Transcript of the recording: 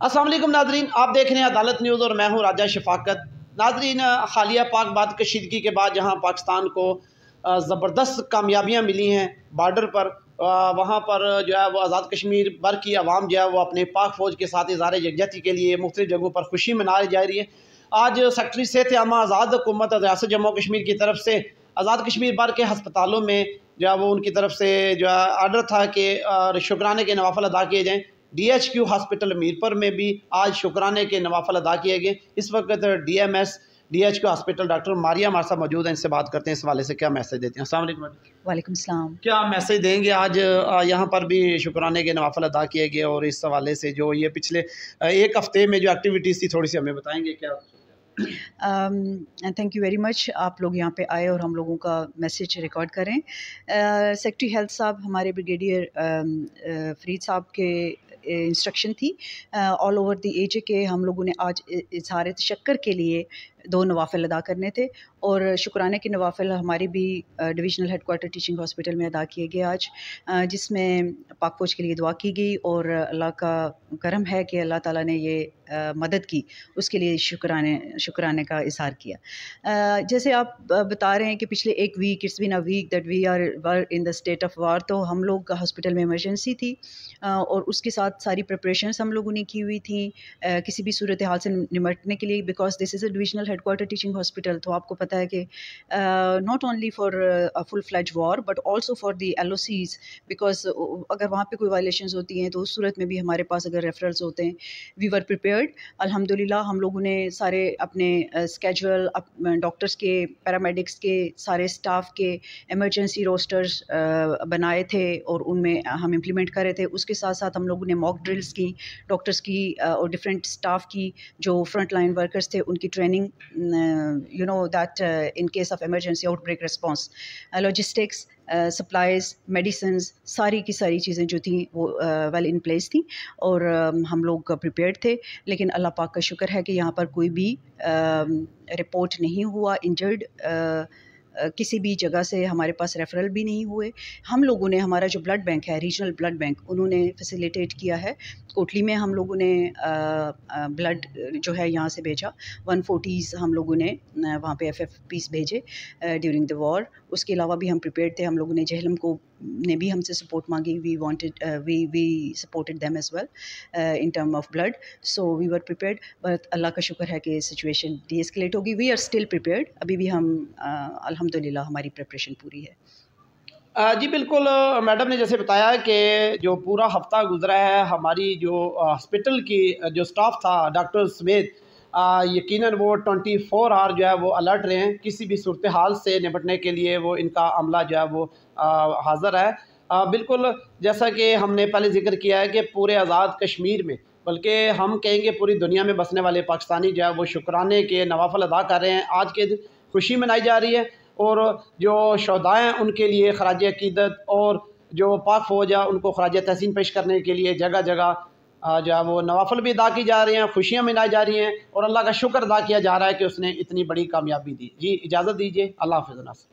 अस्सलाम वालेकुम नाजरीन, आप देख रहे हैं अदालत न्यूज़ और मैं हूँ राजा शफाकत। नाजरीन, हालिया पाक बाद कशीदगी के बाद जहाँ पाकिस्तान को ज़बरदस्त कामयाबियाँ मिली हैं बॉर्डर पर, वहाँ पर जो है वो आज़ाद कश्मीर भर की आवाम जो है वो अपने पाक फ़ौज के साथ इज़हार यकजहती के लिए मुख्तलिफ़ जगहों पर खुशी मनाई जा रही है। आज सेक्रेटरी सेहत आमा आज़ाद हुकूमत रियासत जम्मू कश्मीर की तरफ से आज़ाद कश्मीर भर के हस्पतालों में जो है वो उनकी तरफ से जो है आर्डर था कि शुक्राने के नवाफल अदा किए जाएँ। DHQ हॉस्पिटल मीरपुर में भी आज शुक्राने के नवाफल अदा किए गए। इस वक्त DMS DHQ hospital doctor Maria हमारे साथ मौजूद हैं, इनसे बात करते हैं इस हवाले से क्या मैसेज देते हैं। अस्सलाम वालेकुम। वालेकुम सलाम। क्या मैसेज देंगे? आज यहाँ पर भी शुक्राने के नवाफल अदा किए गए और इस हवाले से जो ये पिछले एक हफ्ते में जो एक्टिविटीज़ थी थोड़ी सी हमें बताएंगे क्या? थैंक यू वेरी मच, आप लोग यहाँ पे आए और हम लोगों का मैसेज रिकॉर्ड करें। सेक्रेटरी हेल्थ साहब, हमारे ब्रिगेडियर फरीद साहब के इंस्ट्रक्शन थी ऑल ओवर दी एजे के हम लोगों ने आज इजहार तशक्कर के लिए 2 नवाफिल अदा करने थे और शुक्राने के नवाफिल हमारी भी डिविजनल हेडक्वार्टर टीचिंग हॉस्पिटल में अदा किए गए आज, जिसमें पाक फ़ौज के लिए दुआ की गई और अल्लाह का करम है कि अल्लाह ताला ने ये मदद की, उसके लिए शुक्राने का इजहार किया। जैसे आप बता रहे हैं कि पिछले एक week, it's been a week that we are in the state of war, तो हम लोग हॉस्पिटल में इमरजेंसी थी और उसके साथ सारी प्रिपरेशंस हम लोगों ने की हुई थी किसी भी सूरत हाल से निमटने के लिए, because this is a divisional headquarter teaching hospital. तो आपको पता है कि not only for a full fledge war but also for the LOCs, because अगर वहाँ पे कोई वायलेशंस होती हैं तो उस सूरत में भी हमारे पास अगर रेफरल्स होते हैं, वी वर प्रिपेयर्ड। अल्हम्दुलिल्लाह हम लोगों ने सारे अपने स्केजुअल, डॉक्टर्स के, पैरामेडिक्स के, सारे स्टाफ के इमरजेंसी रोस्टर्स बनाए थे और उनमें हम इम्प्लीमेंट कर रहे थे। उसके साथ साथ हम लोगों ने मॉक ड्रिल्स की, डॉक्टर्स की और डिफरेंट स्टाफ की, जो फ्रंट लाइन वर्कर्स थे उनकी training, you know that in case of emergency outbreak response, logistics, supplies, medicines, सारी की सारी चीज़ें जो थी वो वेल इन प्लेस थी और हम लोग प्रिपेयर्ड थे। लेकिन अल्लाह पाक का शुक्र है कि यहाँ पर कोई भी रिपोर्ट नहीं हुआ इंजर्ड, किसी भी जगह से हमारे पास रेफरल भी नहीं हुए। हम लोगों ने, हमारा जो ब्लड बैंक है, रीजनल ब्लड बैंक, उन्होंने फैसिलिटेट किया है। कोटली में हम लोगों ने ब्लड जो है यहाँ से भेजा, 140s हम लोगों ने वहाँ पे FFPs भेजे ड्यूरिंग द वॉर। उसके अलावा भी हम प्रिपेयर्ड थे। हम लोगों ने जहलम को ने भी हमसे सपोर्ट मांगी, we supported them as well in term of blood, so we were prepared. But अल्लाह का शुक्र है कि सिचुएशन डीएस्केलेट होगी। वी आर स्टिल प्रिपेयर्ड, अभी भी हम अल्हम्दुलिल्लाह हमारी प्रिपरेशन पूरी है। जी बिल्कुल, मैडम ने जैसे बताया कि जो पूरा हफ्ता गुजरा है, हमारी जो हॉस्पिटल की जो स्टाफ था डॉक्टर समेत, यकीनन वो 24 आवर जो है वो अलर्ट रहे हैं। किसी भी सूरत हाल से निपटने के लिए वो इनका अमला जो है वो हाज़िर है। बिल्कुल जैसा कि हमने पहले जिक्र किया है कि पूरे आज़ाद कश्मीर में, बल्कि हम कहेंगे पूरी दुनिया में बसने वाले पाकिस्तानी जो है वो शुक्राने के नवाफल अदा कर रहे हैं। आज के दिन खुशी मनाई जा रही है और जो शहदाए हैं उनके लिए खराज अकीदत और जो पाक फ़ौज है उनको खराज तहसीन पेश करने के लिए जगह जगह जो है वो नवाफल भी अदा की जा रही हैं, खुशियाँ मनाई जा रही हैं और अल्लाह का शुक्र अदा किया जा रहा है कि उसने इतनी बड़ी कामयाबी दी। जी इजाज़त दीजिए, अल्लाह हाफ़िज़।